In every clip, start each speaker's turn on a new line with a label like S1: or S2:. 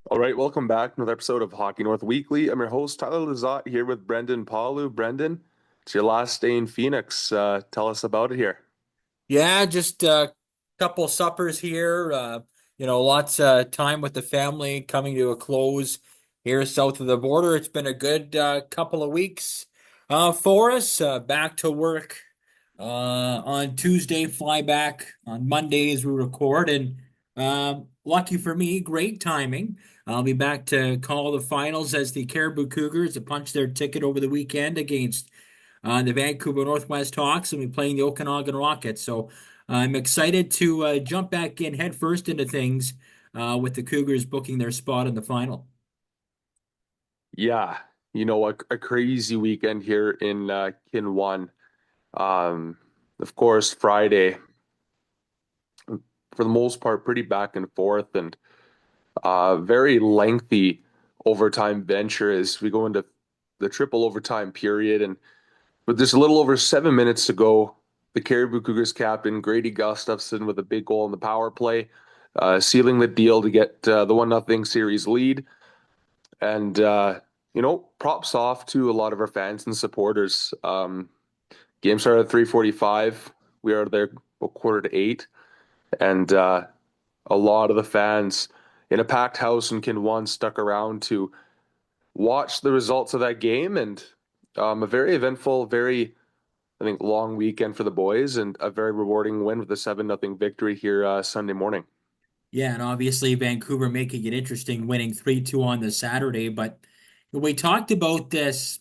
S1: All right, welcome back to another episode of Hockey North Weekly. I'm your host, Tyler Lazat, here with Brendan Palu. Brendan, it's your last day in Phoenix. Tell us about it here.
S2: Yeah, just a couple suppers here. Lots of time with the family coming to a close here south of the border. It's been a good couple of weeks for us. Back to work on Tuesday, fly back on Monday as we record. And lucky for me, great timing. I'll be back to call the finals as the Caribou Cougars to punch their ticket over the weekend against the Vancouver Northwest Hawks and be playing the Okanagan Rockets. So I'm excited to jump back in head first into things with the Cougars booking their spot in the final.
S1: Yeah, a crazy weekend here in Kin 1. Um, of course, Friday, for the most part, pretty back and forth and very lengthy overtime venture as we go into the triple overtime period. And with just a little over 7 minutes to go, the Caribou Cougars captain Grady Gustafson with a big goal in the power play, sealing the deal to get the 1-0 series lead. And props off to a lot of our fans and supporters. Game started at 3:45. We are there a quarter to eight, and a lot of the fans in a packed house in Kin One stuck around to watch the results of that game, and a very eventful, very I think long weekend for the boys and a very rewarding win with a 7-0 victory here Sunday morning.
S2: Yeah, and obviously Vancouver making it interesting, winning 3-2 on the Saturday. But we talked about this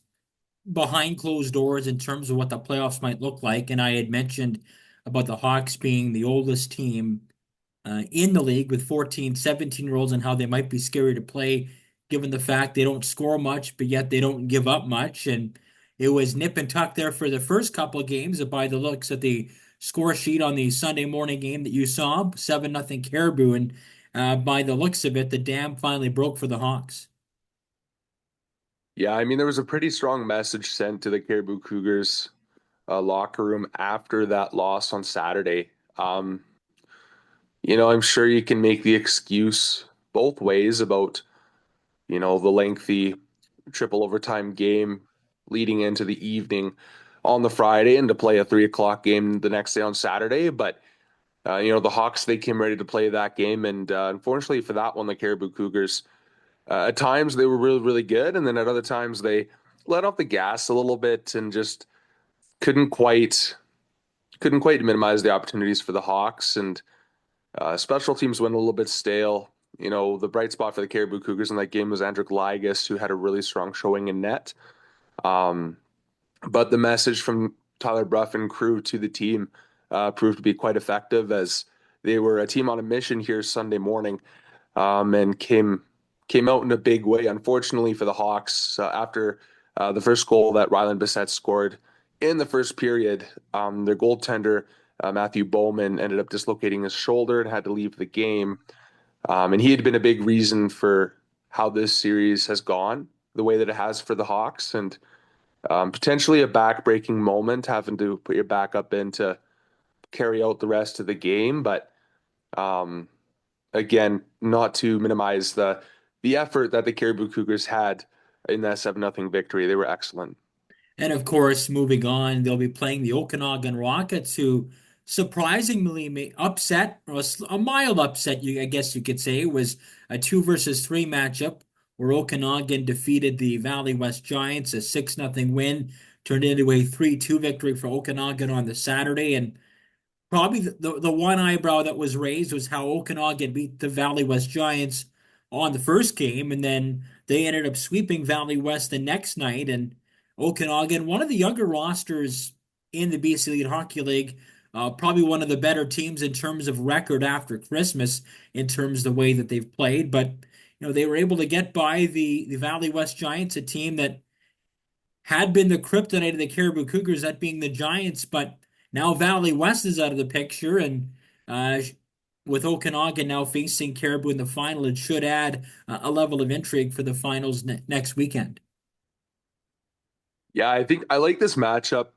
S2: behind closed doors in terms of what the playoffs might look like. And I had mentioned about the Hawks being the oldest team in the league with 14, 17-year-olds and how they might be scary to play given the fact they don't score much, but yet they don't give up much. And it was nip and tuck there for the first couple of games. By the looks at the score sheet on the Sunday morning game that you saw, 7-0 Caribou. And by the looks of it, the dam finally broke for the Hawks.
S1: Yeah, I mean, there was a pretty strong message sent to the Caribou Cougars locker room after that loss on Saturday. I'm sure you can make the excuse both ways about, the lengthy triple overtime game leading into the evening on the Friday and to play a 3 o'clock game the next day on Saturday. But, the Hawks, they came ready to play that game. And unfortunately for that one, the Caribou Cougars, at times they were really, really good. And then at other times they let off the gas a little bit and just couldn't quite couldn't quite minimize the opportunities for the Hawks. And special teams went a little bit stale. The bright spot for the Caribou Cougars in that game was Andrew Ligas, who had a really strong showing in net. Um, but the message from Tyler Bruff and crew to the team proved to be quite effective as they were a team on a mission here Sunday morning and came out in a big way. Unfortunately for the Hawks, after the first goal that Ryland Bissett scored in the first period, their goaltender Matthew Bowman ended up dislocating his shoulder and had to leave the game. And he had been a big reason for how this series has gone the way that it has for the Hawks, and potentially a back-breaking moment having to put your backup in to carry out the rest of the game. But um, again, not to minimize the effort that the Caribou Cougars had in that 7-0 victory. They were excellent.
S2: And of course, moving on, they'll be playing the Okanagan Rockets, who surprisingly upset, or a mild upset, I guess you could say. It was a 2 versus 3 matchup where Okanagan defeated the Valley West Giants, a 6-0 win, turned into a 3-2 victory for Okanagan on the Saturday. And probably the one eyebrow that was raised was how Okanagan beat the Valley West Giants on the first game, and then they ended up sweeping Valley West the next night. And Okanagan, one of the younger rosters in the BC Elite Hockey League, probably one of the better teams in terms of record after Christmas, in terms of the way that they've played. But they were able to get by the Valley West Giants, a team that had been the kryptonite of the Caribou Cougars, that being the Giants, but now Valley West is out of the picture, and uh, with Okanagan now facing Caribou in the final, it should add a level of intrigue for the finals next weekend.
S1: Yeah, I think I like this matchup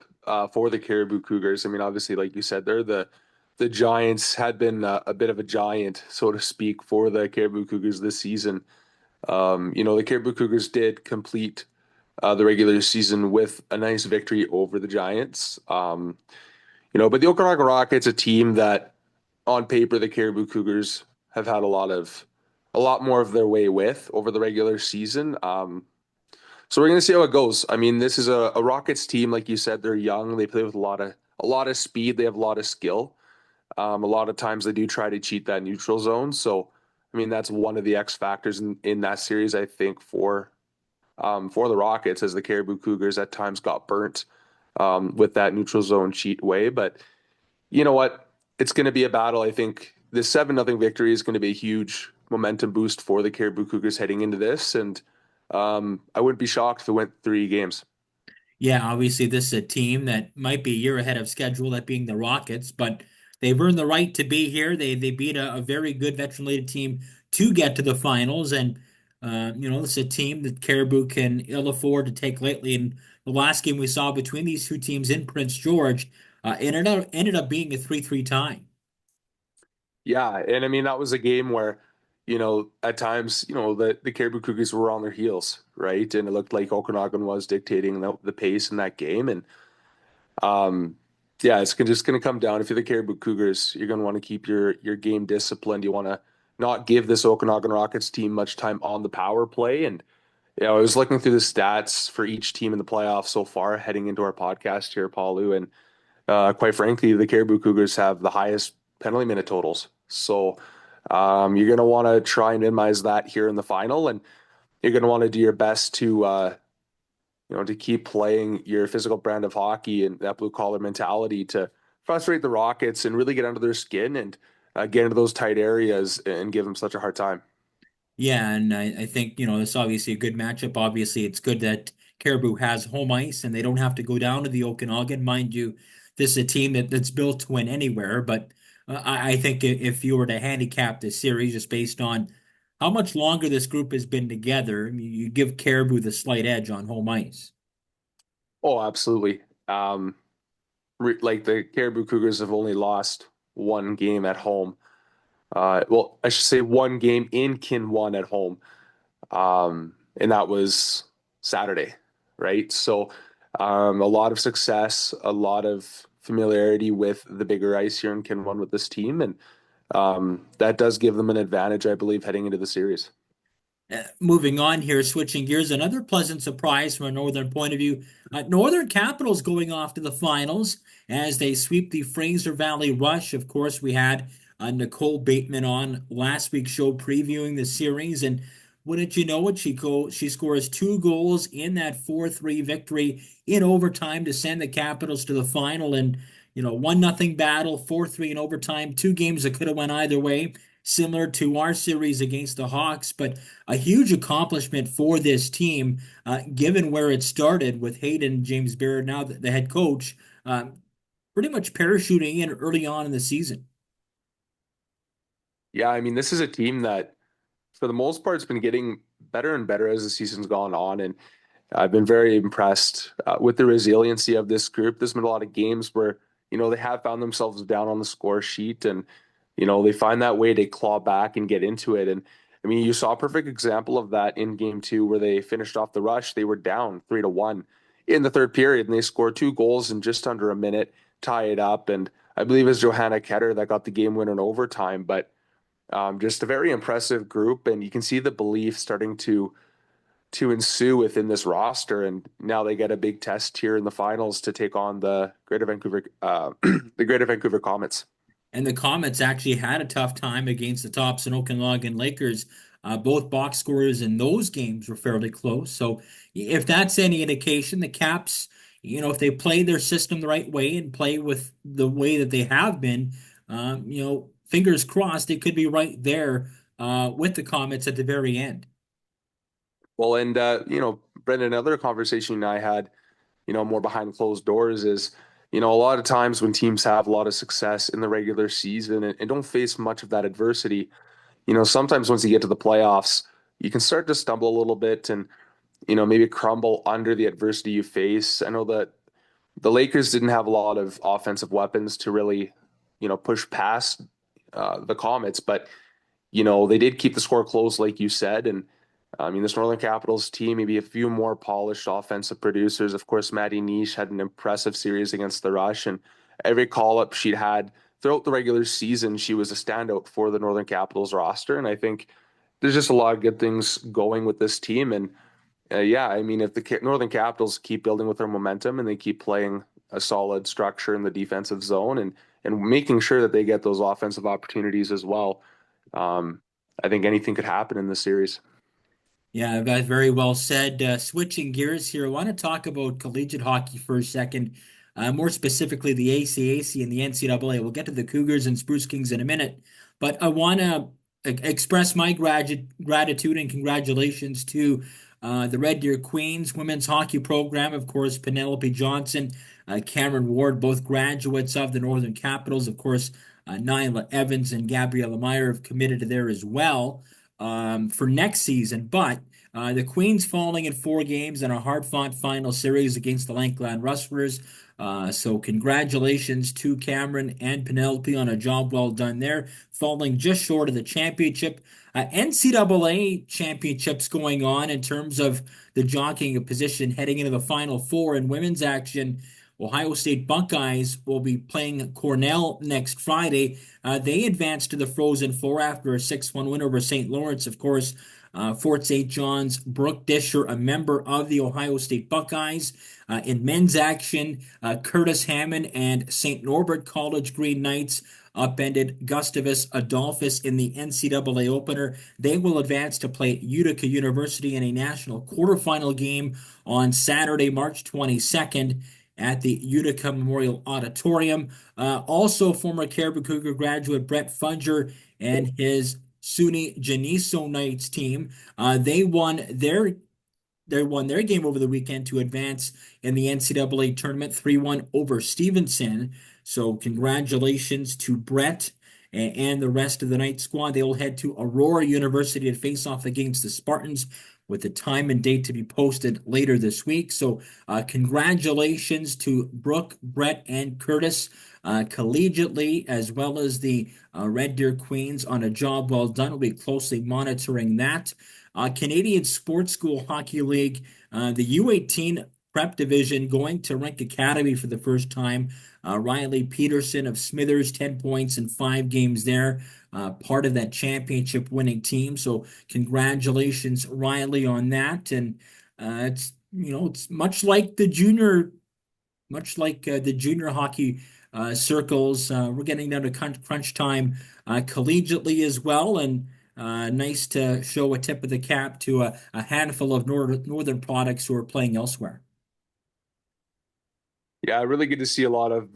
S1: for the Caribou Cougars. I mean, obviously, like you said, the Giants had been a bit of a giant, so to speak, for the Caribou Cougars this season. The Caribou Cougars did complete the regular season with a nice victory over the Giants. But the Okanagan Rockets, a team that on paper the Caribou Cougars have had a lot more of their way with over the regular season. So we're gonna see how it goes. I mean, this is a Rockets team, like you said, they're young. They play with a lot of speed. They have a lot of skill. A lot of times they do try to cheat that neutral zone. So, I mean, that's one of the X factors in that series, I think, for the Rockets, as the Caribou Cougars at times got burnt with that neutral zone cheat way. But you know what? It's going to be a battle. I think this 7-0 victory is going to be a huge momentum boost for the Caribou Cougars heading into this. And I wouldn't be shocked if it went 3 games.
S2: Yeah, obviously this is a team that might be a year ahead of schedule, that being the Rockets, but they've earned the right to be here. They beat a very good veteran-laden team to get to the finals, and it's a team that Caribou can ill afford to take lightly. And the last game we saw between these two teams in Prince George, ended up being a 3-3 tie.
S1: Yeah, and I mean that was a game where, at times, the Caribou Cougars were on their heels, right? And it looked like Okanagan was dictating the pace in that game. And um, yeah, just gonna come down. If you're the Caribou Cougars, you're gonna want to keep your game disciplined. You want to not give this Okanagan Rockets team much time on the power play. And I was looking through the stats for each team in the playoffs so far, heading into our podcast here, Paulu, and quite frankly, the Caribou Cougars have the highest penalty minute totals. So you're going to want to try and minimize that here in the final, and you're going to want to do your best to keep playing your physical brand of hockey and that blue collar mentality to frustrate the Rockets and really get under their skin and get into those tight areas and give them such a hard time.
S2: Yeah, and I think, it's obviously a good matchup. Obviously, it's good that Caribou has home ice and they don't have to go down to the Okanagan. Mind you, this is a team that's built to win anywhere, but I think if you were to handicap this series just based on how much longer this group has been together, you give Caribou the slight edge on home ice.
S1: Oh, absolutely. Like the Caribou Cougars have only lost one game at home. Well, I should say one game in Kin 1 at home. And that was Saturday, right? So a lot of success, a lot of familiarity with the bigger ice here in Kin 1 with this team. And that does give them an advantage, I believe, heading into the series.
S2: Moving on here, switching gears, another pleasant surprise from a Northern point of view. Northern Capitals going off to the finals as they sweep the Fraser Valley Rush. Of course, we had Nicole Bateman on last week's show previewing the series, and wouldn't you know it, she scores 2 goals in that 4-3 victory in overtime to send the Capitals to the final. And 1-0 battle, 4-3 in overtime, two games that could have went either way, similar to our series against the Hawks, but a huge accomplishment for this team, given where it started with Hayden James Barrett, now the head coach, pretty much parachuting in early on in the season.
S1: Yeah, I mean, this is a team that, for the most part, has been getting better and better as the season's gone on. And I've been very impressed with the resiliency of this group. There's been a lot of games where, they have found themselves down on the score sheet and, they find that way to claw back and get into it. And I mean, you saw a perfect example of that in game two where they finished off the rush. They were down 3-1 in the third period and they scored 2 goals in just under a minute, tie it up. And I believe it was Johanna Ketter that got the game winner in overtime. But just a very impressive group. And you can see the belief starting to ensue within this roster. And now they get a big test here in the finals to take on the Greater Vancouver, the Greater Vancouver Comets.
S2: And the Comets actually had a tough time against the Thompson Okanagan Lakers. Both box scores in those games were fairly close. So if that's any indication, the Caps, if they play their system the right way and play with the way that they have been, fingers crossed, it could be right there with the Comets at the very end.
S1: Well, and Brendan, another conversation I had, more behind closed doors is, a lot of times when teams have a lot of success in the regular season and don't face much of that adversity, sometimes once you get to the playoffs, you can start to stumble a little bit and, maybe crumble under the adversity you face. I know that the Lakers didn't have a lot of offensive weapons to really, push past the Comets, but they did keep the score close, like you said, and I mean, this Northern Capitals team, maybe a few more polished offensive producers. Of course, Maddie Niche had an impressive series against the Rush, and every call up she'd had throughout the regular season, she was a standout for the Northern Capitals roster. And I think there's just a lot of good things going with this team. And yeah, I mean, if the Northern Capitals keep building with their momentum and they keep playing a solid structure in the defensive zone and making sure that they get those offensive opportunities as well, um, I think anything could happen in this series.
S2: Yeah, that's very well said. Switching gears here, I want to talk about collegiate hockey for a second, more specifically the ACAC and the NCAA. We'll get to the Cougars and Spruce Kings in a minute, but I want to express my gratitude and congratulations to the Red Deer Queens women's hockey program. Of course, Penelope Johnson, Cameron Ward, both graduates of the Northern Capitals. Of course, Nyla Evans and Gabriella Meyer have committed to there as well for next season. But the Queens falling in 4 games in a hard-fought final series against the Lankland Rustlers. So congratulations to Cameron and Penelope on a job well done there, falling just short of the championship. NCAA championships going on in terms of the jockeying of position heading into the Final Four in women's action. Ohio State Buckeyes will be playing Cornell next Friday. They advanced to the Frozen Four after a 6-1 win over St. Lawrence. Of course, Fort St. John's, Brooke Disher, a member of the Ohio State Buckeyes. In men's action, Curtis Hammond and St. Norbert College Green Knights upended Gustavus Adolphus in the NCAA opener. They will advance to play Utica University in a national quarterfinal game on Saturday, March 22nd at the Utica Memorial Auditorium. Also, former Caribou Cougar graduate Brett Fudger and his SUNY Geneseo Knights team. They won their game over the weekend to advance in the NCAA tournament 3-1 over Stevenson. So congratulations to Brett and the rest of the Knight squad. They will head to Aurora University to face off against the Spartans with the time and date to be posted later this week. So congratulations to Brooke, Brett, and Curtis collegiately, as well as the Red Deer Queens on a job well done. We'll be closely monitoring that. Canadian Sports School Hockey League, the U18 prep division going to Rink Academy for the first time. Riley Peterson of Smithers, 10 points in 5 games there, part of that championship winning team. So congratulations, Riley, on that. And it's much like the junior hockey circles. We're getting down to crunch time collegiately as well, and nice to show a tip of the cap to a handful of northern products who are playing elsewhere.
S1: Yeah, really good to see a lot of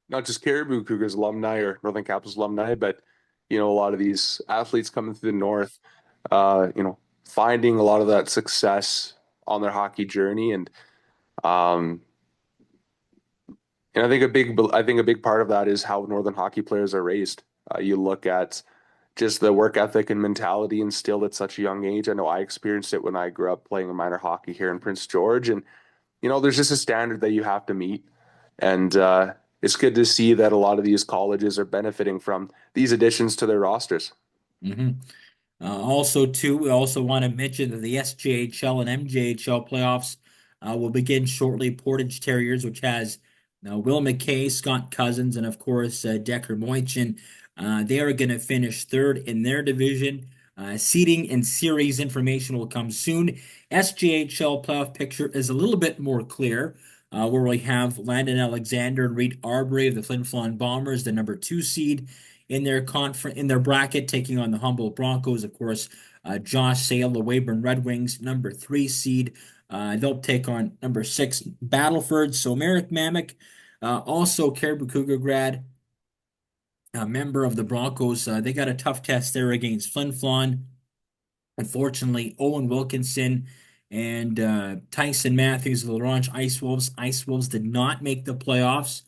S1: not just Caribou Cougars alumni or Northern Capitals alumni, but a lot of these athletes coming through the north, finding a lot of that success on their hockey journey, um, and I think a big part of that is how Northern hockey players are raised. You look at just the work ethic and mentality instilled at such a young age. I know I experienced it when I grew up playing minor hockey here in Prince George, and there's just a standard that you have to meet. And it's good to see that a lot of these colleges are benefiting from these additions to their rosters.
S2: Mhm. Also, too, we also want to mention that the SJHL and MJHL playoffs will begin shortly. Portage Terriers, which has Will McKay, Scott Cousins, and of course Decker Moichin, they are going to finish third in their division. Seeding and series information will come soon. SJHL playoff picture is a little bit more clear, where we have Landon Alexander and Reed Arbery of the Flin Flon Bombers, the number 2 seed in their bracket, taking on the Humboldt Broncos. Of course, Josh Sale, the Weyburn Red Wings, number 3 seed. They'll take on number 6 Battleford. So Merrick Mamek, also Caribou Cougar grad, a member of the Broncos. They got a tough test there against Flin Flon. Unfortunately, Owen Wilkinson and Tyson Matthews of the Laurent Ice Wolves. Ice Wolves did not make the playoffs.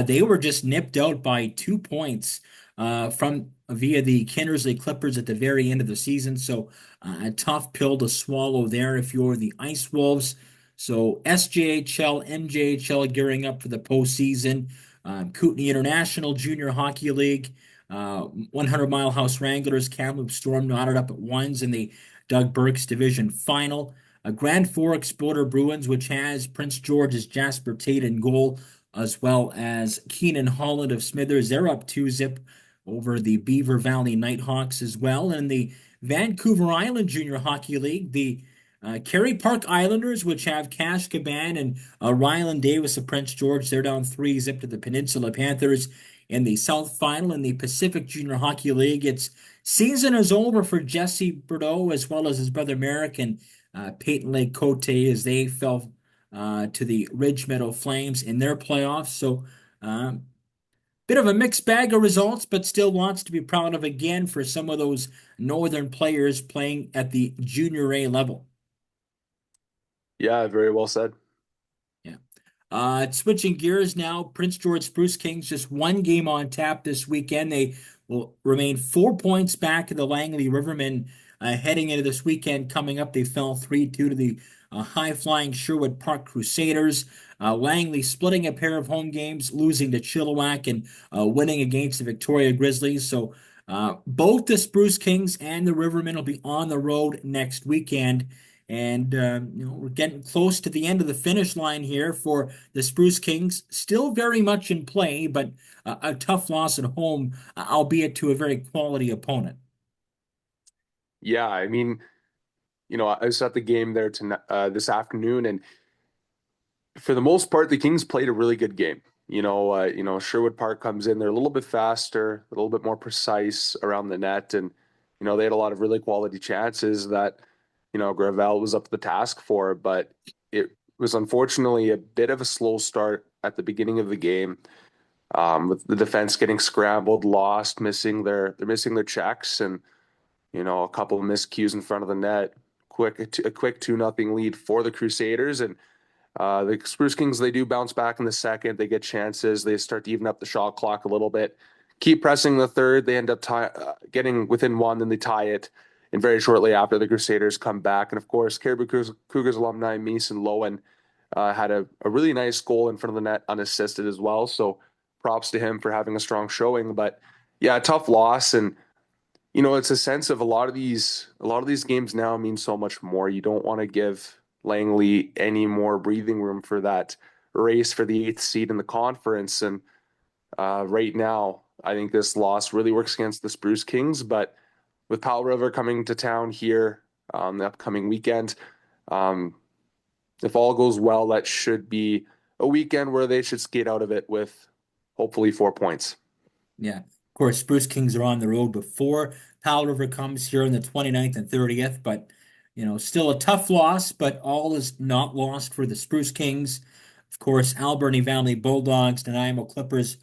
S2: They were just nipped out by 2 points from via the Kindersley Clippers at the very end of the season. So a tough pill to swallow there if you're the Ice Wolves. So SJHL, MJHL gearing up for the postseason. Kootenay International Junior Hockey League. 100 Mile House Wranglers, Kamloops Storm knotted up at ones in the Doug Burke's division final. Grand Forks Border Bruins, which has Prince George's Jasper Tate in goal, as well as Keenan Holland of Smithers. They're up 2-zip over the Beaver Valley Nighthawks as well. And the Vancouver Island Junior Hockey League, the Kerry Park Islanders, which have Cash Caban and Rylan Davis of Prince George, they're down 3-zip to the Peninsula Panthers in the South Final. In the Pacific Junior Hockey League, its season is over for Jesse Bordeaux as well as his brother Merrick and Peyton Lake Cote as they fell to the Ridge Meadow Flames in their playoffs. So, bit of a mixed bag of results, but still lots to be proud of again for some of those northern players playing at the junior A level.
S1: Yeah, very well said.
S2: Yeah. Switching gears now, Prince George Spruce Kings just one game on tap this weekend. They will remain 4 points back of the Langley Rivermen heading into this weekend. Coming up, they fell 3-2 to the high-flying Sherwood Park Crusaders. Langley splitting a pair of home games, losing to Chilliwack and winning against the Victoria Grizzlies. So both the Spruce Kings and the Rivermen will be on the road next weekend. And we're getting close to the end of the finish line here for the Spruce Kings. Still very much in play, but a tough loss at home, albeit to a very quality opponent.
S1: Yeah, I mean, I was at the game there tonight, this afternoon, and for the most part, the Kings played a really good game. Sherwood Park comes in, they're a little bit faster, a little bit more precise around the net, and they had a lot of really quality chances that Gravel was up to the task for, but it was unfortunately a bit of a slow start at the beginning of the game, with the defense getting scrambled, lost, they're missing their checks, and a couple of miscues in front of the net. A quick 2-0 lead for the Crusaders, and the Spruce Kings, they do bounce back in the second. They get chances. They start to even up the shot clock a little bit. Keep pressing the third. They end up getting within one, then they tie it. And very shortly after, the Crusaders come back. And of course, Caribou Cougars alumni Mason Lowen had a really nice goal in front of the net, unassisted as well. So props to him for having a strong showing. But yeah, a tough loss. And it's a sense of a lot of these games now mean so much more. You don't want to give Langley any more breathing room for that race for the eighth seed in the conference. And right now, I think this loss really works against the Spruce Kings. But with Powell River coming to town here the upcoming weekend, if all goes well, that should be a weekend where they should skate out of it with hopefully 4 points.
S2: Yeah. Of course, Spruce Kings are on the road before Powell River comes here on the 29th and 30th, but still a tough loss, but all is not lost for the Spruce Kings. Of course, Alberni Valley Bulldogs, Nanaimo Clippers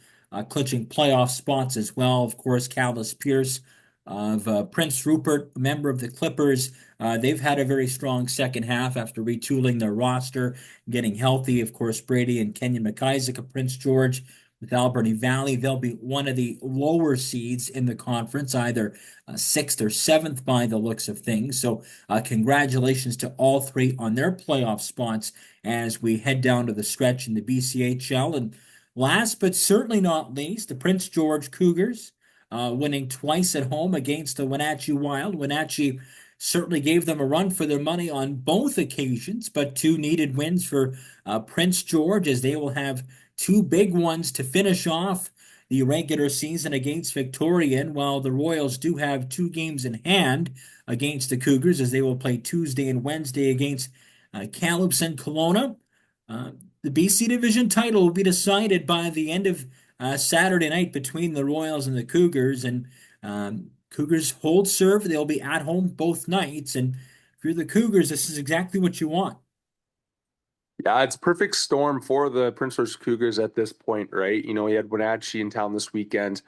S2: clinching playoff spots as well. Of course, Callis Pierce of Prince Rupert, a member of the Clippers. They've had a very strong second half after retooling their roster, getting healthy. Of course, Brady and Kenyon McIsaac of Prince George with Alberni Valley. They'll be one of the lower seeds in the conference, either sixth or seventh by the looks of things. So congratulations to all three on their playoff spots as we head down to the stretch in the BCHL. And last but certainly not least, the Prince George Cougars winning twice at home against the Wenatchee Wild. Wenatchee certainly gave them a run for their money on both occasions, but two needed wins for Prince George as they will have two big ones to finish off the regular season against Victorian, while the Royals do have two games in hand against the Cougars as they will play Tuesday and Wednesday against Kamloops and Kelowna. The BC Division title will be decided by the end of Saturday night between the Royals and the Cougars, and Cougars hold serve. They'll be at home both nights, and if you're the Cougars, this is exactly what you want.
S1: Yeah, it's a perfect storm for the Prince George Cougars at this point, right? You had Wenatchee in town this weekend,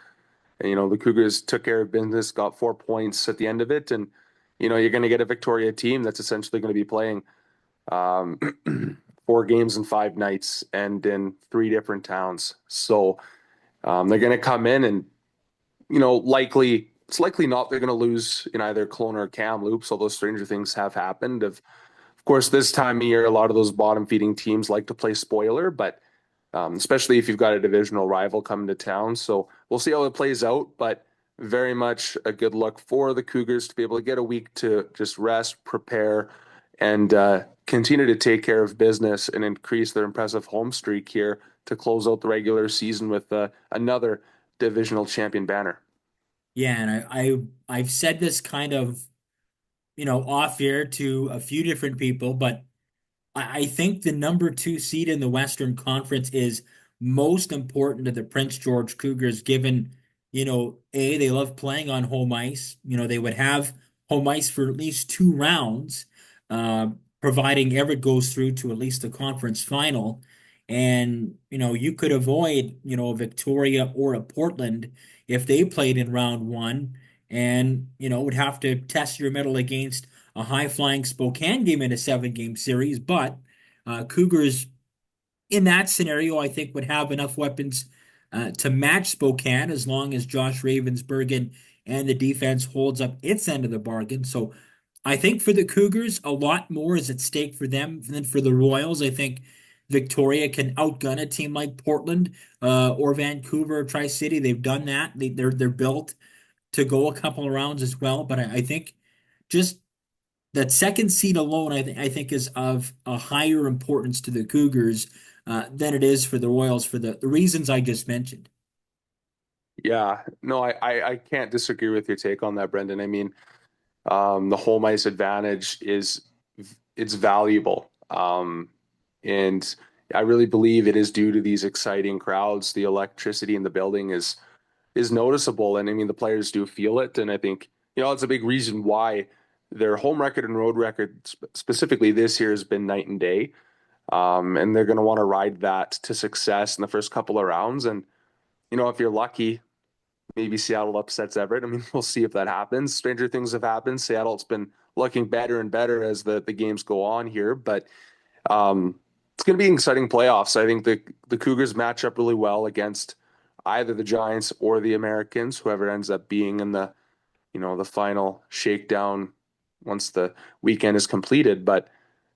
S1: and the Cougars took care of business, got 4 points at the end of it, and you're going to get a Victoria team that's essentially going to be playing um, 4 games in 5 nights and in 3 different towns. So they're going to come in and it's likely not they're going to lose in either Kelowna or Kamloops, although stranger things have happened. Of course, this time of year, a lot of those bottom feeding teams like to play spoiler, but especially if you've got a divisional rival coming to town. So we'll see how it plays out. But very much a good look for the Cougars to be able to get a week to just rest, prepare, and continue to take care of business and increase their impressive home streak here to close out the regular season with another divisional champion banner.
S2: Yeah, and I've said this kind of, off air to a few different people, but I think the number two seed in the Western Conference is most important to the Prince George Cougars, given, they love playing on home ice. They would have home ice for at least two rounds, uh, providing Everett goes through to at least the conference final. And, you could avoid, a Victoria or a Portland if they played in round one and, would have to test your mettle against a high flying Spokane game in a 7 game series, but Cougars in that scenario, I think, would have enough weapons to match Spokane as long as Josh Ravensbergen and the defense holds up its end of the bargain. So I think for the Cougars, a lot more is at stake for them than for the Royals. I think Victoria can outgun a team like Portland or Vancouver or Tri-City. They've done that. They're built to go a couple of rounds as well. But I think just that second seed alone, I think is of a higher importance to the Cougars than it is for the Royals for the reasons I just mentioned.
S1: Yeah, no, I can't disagree with your take on that, Brendan. I mean, the home ice advantage is it's valuable. And I really believe it is due to these exciting crowds. The electricity in the building is noticeable, and I mean the players do feel it. And I think it's a big reason why their home record and road record specifically this year has been night and day. And they're going to want to ride that to success in the first couple of rounds. And if you're lucky, maybe Seattle upsets Everett. I mean, we'll see if that happens. Stranger things have happened. Seattle's been looking better and better as the games go on here, but it's going to be exciting playoffs. I think the Cougars match up really well against either the Giants or the Americans, whoever ends up being in the final shakedown once the weekend is completed. But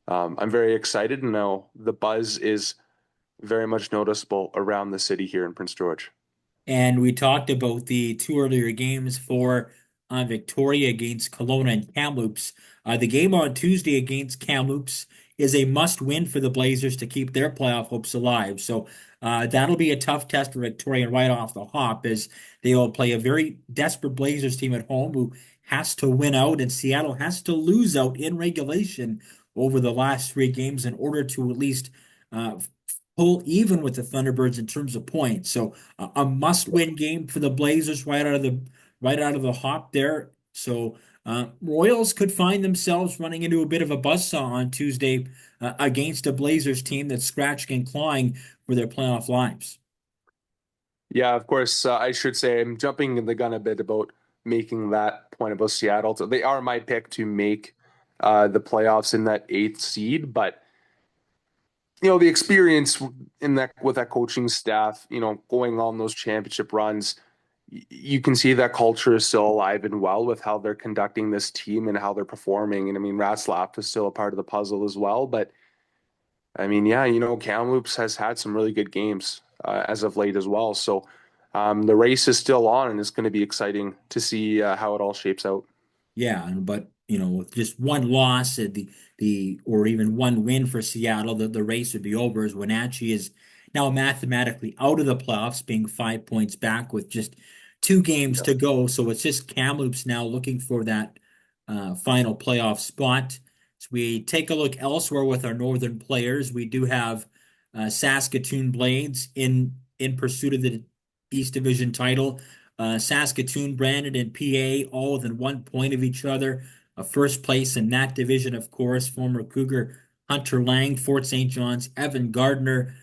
S1: I'm very excited, and now the buzz is very much noticeable around the city here in Prince George.
S2: And we talked about the two earlier games for Victoria against Kelowna and Kamloops. The game on Tuesday against Kamloops is a must-win for the Blazers to keep their playoff hopes alive. So that'll be a tough test for Victoria right off the hop as they will play a very desperate Blazers team at home who has to win out, and Seattle has to lose out in regulation over the last 3 games in order to at least uh, pull even with the Thunderbirds in terms of points. So a must-win game for the Blazers right out of the hop there. So Royals could find themselves running into a bit of a buzzsaw on Tuesday against a Blazers team that's scratching and clawing for their playoff lives.
S1: Yeah, of course. I should say I'm jumping the gun a bit about making that point about Seattle. So they are my pick to make the playoffs in that eighth seed, but the experience in that with that coaching staff, going on those championship runs, you can see that culture is still alive and well with how they're conducting this team and how they're performing. And I mean, Ratzlaff is still a part of the puzzle as well, but I mean, yeah, Kamloops has had some really good games as of late as well. So the race is still on, and it's going to be exciting to see how it all shapes out.
S2: Yeah, but with just one loss at the or even one win for Seattle, the race would be over as Wenatchee is now mathematically out of the playoffs, being 5 points back with just 2 games
S1: Yeah.
S2: to go. So it's just Kamloops now looking for that final playoff spot. So we take a look elsewhere with our northern players. We do have Saskatoon Blades in pursuit of the East Division title. Saskatoon, Brandon, and PA all within 1 point of each other. First place in that division, of course, former Cougar Hunter Lang, Fort St. John's, Evan Gardner,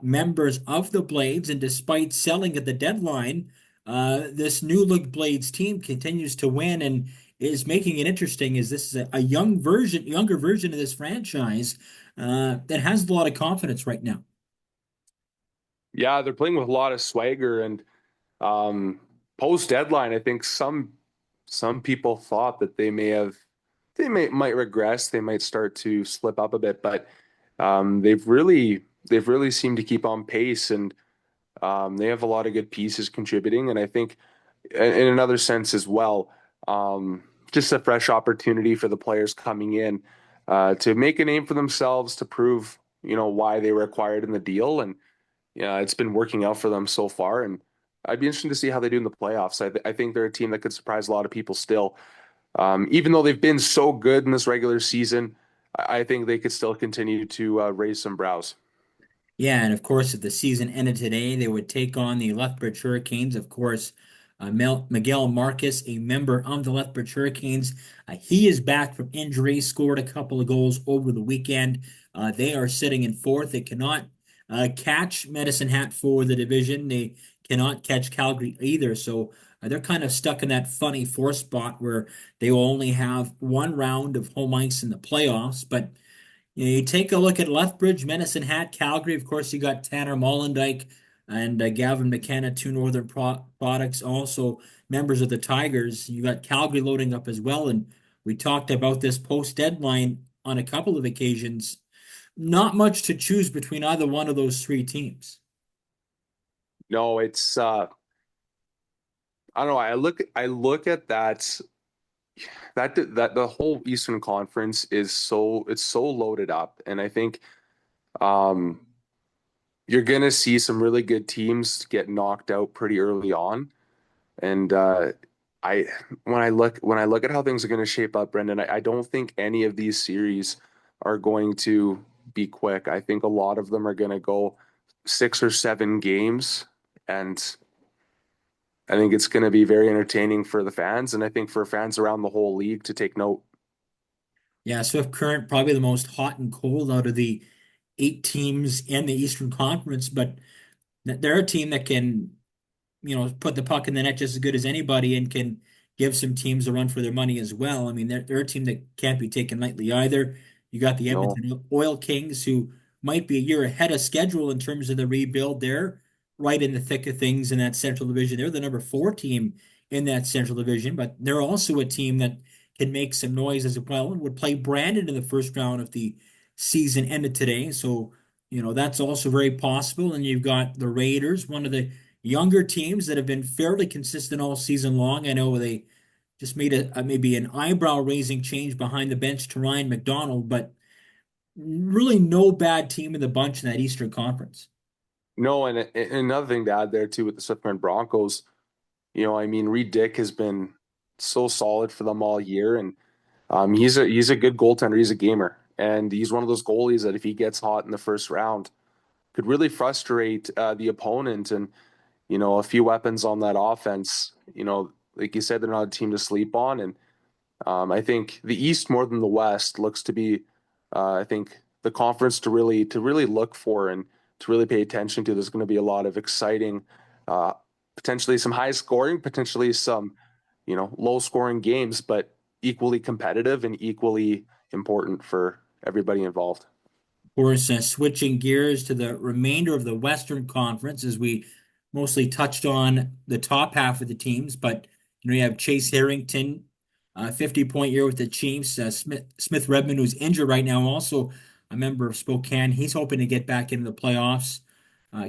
S2: members of the Blades. And despite selling at the deadline, this new look Blades team continues to win and is making it interesting. Is this is a younger version of this franchise that has a lot of confidence right now?
S1: Yeah, they're playing with a lot of swagger and post deadline. I think some people thought that they might regress, they might start to slip up a bit, but they've really seemed to keep on pace and they have a lot of good pieces contributing. And I think in another sense as well, just a fresh opportunity for the players coming in to make a name for themselves, to prove, why they were acquired in the deal. And yeah, it's been working out for them so far. And I'd be interested to see how they do in the playoffs. I think they're a team that could surprise a lot of people still. Even though they've been so good in this regular season, I think they could still continue to raise some brows.
S2: Yeah, and of course, if the season ended today, they would take on the Lethbridge Hurricanes. Of course, Miguel Marcus, a member of the Lethbridge Hurricanes, he is back from injury, scored a couple of goals over the weekend. They are sitting in fourth. They cannot catch Medicine Hat for the division. They cannot catch Calgary either. So they're kind of stuck in that funny fourth spot where they will only have one round of home ice in the playoffs. But you take a look at Lethbridge, Medicine Hat, Calgary. Of course, you got Tanner Mollendijk and Gavin McKenna, two Northern products, also members of the Tigers. You got Calgary loading up as well. And we talked about this post deadline on a couple of occasions. Not much to choose between either one of those three teams.
S1: No, it's I don't know. I look at that the whole Eastern Conference is it's so loaded up, and I think um, you're gonna see some really good teams get knocked out pretty early on. And I when I look at how things are gonna shape up, Brendan, I don't think any of these series are going to be quick. I think a lot of them are gonna go 6 or 7 games, and I think it's going to be very entertaining for the fans, and I think for fans around the whole league to take note.
S2: Yeah, Swift Current, probably the most hot and cold out of the eight teams in the Eastern Conference, but they're a team that can put the puck in the net just as good as anybody and can give some teams a run for their money as well. I mean, they're a team that can't be taken lightly either. You got the
S1: No,
S2: Edmonton Oil Kings, who might be a year ahead of schedule in terms of the rebuild. They're right in the thick of things in that Central Division. They're the number four team in that Central Division, but they're also a team that can make some noise as well and would play Brandon in the first round if the season ended today. So, that's also very possible. And you've got the Raiders, one of the younger teams that have been fairly consistent all season long. I know they just made maybe an eyebrow raising change behind the bench to Ryan McDonald, but really no bad team in the bunch in that Eastern Conference.
S1: no, and another thing to add there too with the Swift Current Broncos, I mean, Reed Dick has been so solid for them all year, and he's a good goaltender. He's a gamer, and he's one of those goalies that if he gets hot in the first round, could really frustrate the opponent. And a few weapons on that offense. Like you said, they're not a team to sleep on, and I think the East more than the West looks to be, I think, the conference to really look for and to really pay attention to. There's going to be a lot of exciting, uh, potentially some high scoring, potentially some, low scoring games, but equally competitive and equally important for everybody involved.
S2: Of course, switching gears to the remainder of the Western Conference, as we mostly touched on the top half of the teams, but you have Chase Harrington, 50-point year with the Chiefs. Smith Redmond, who's injured right now, also a member of Spokane. He's hoping to get back into the playoffs.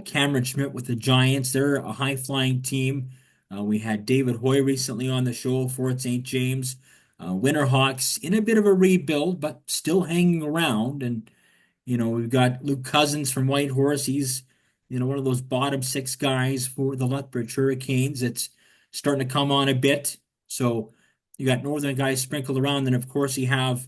S2: Cameron Schmidt with the Giants. They're a high-flying team. We had David Hoy recently on the show, Fort St. James. Winterhawks in a bit of a rebuild, but still hanging around. And we've got Luke Cousins from Whitehorse. He's, one of those bottom six guys for the Lethbridge Hurricanes. It's starting to come on a bit. So you got Northern guys sprinkled around. And of course, you have,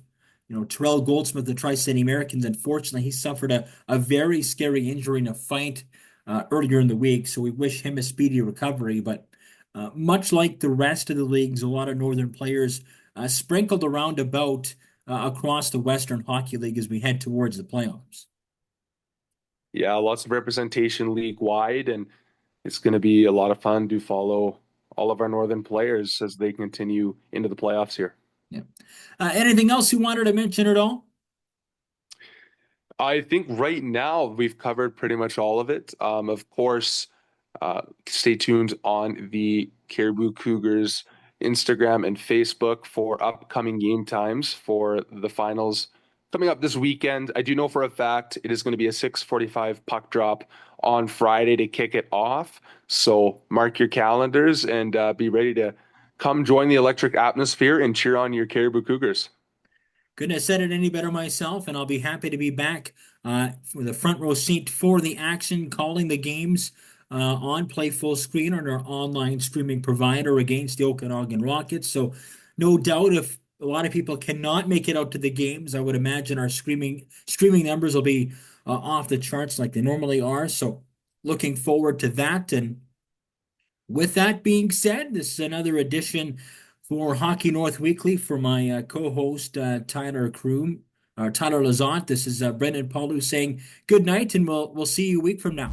S2: Terrell Goldsmith, the Tri-City Americans. Unfortunately, he suffered a very scary injury in a fight earlier in the week. So we wish him a speedy recovery. But much like the rest of the leagues, a lot of Northern players sprinkled around about across the Western Hockey League as we head towards the playoffs.
S1: Yeah, lots of representation league wide, and it's going to be a lot of fun to follow all of our Northern players as they continue into the playoffs here.
S2: Yeah. Anything else you wanted to mention at all?
S1: I think right now we've covered pretty much all of it. Of course, stay tuned on the Caribou Cougars Instagram and Facebook for upcoming game times for the finals coming up this weekend. I do know for a fact it is going to be a 6:45 puck drop on Friday to kick it off. So mark your calendars and be ready to come join the electric atmosphere and cheer on your Caribou Cougars.
S2: Couldn't have said it any better myself, and I'll be happy to be back with a front row seat for the action, calling the games on Play Full Screen on our online streaming provider against the Okanagan Rockets. So, no doubt, if a lot of people cannot make it out to the games, I would imagine our streaming numbers will be off the charts like they normally are. So, looking forward to that. And with that being said, this is another edition for Hockey North Weekly for my co-host Tyler Lazant. This is Brendan Paulu saying good night, and we'll see you a week from now.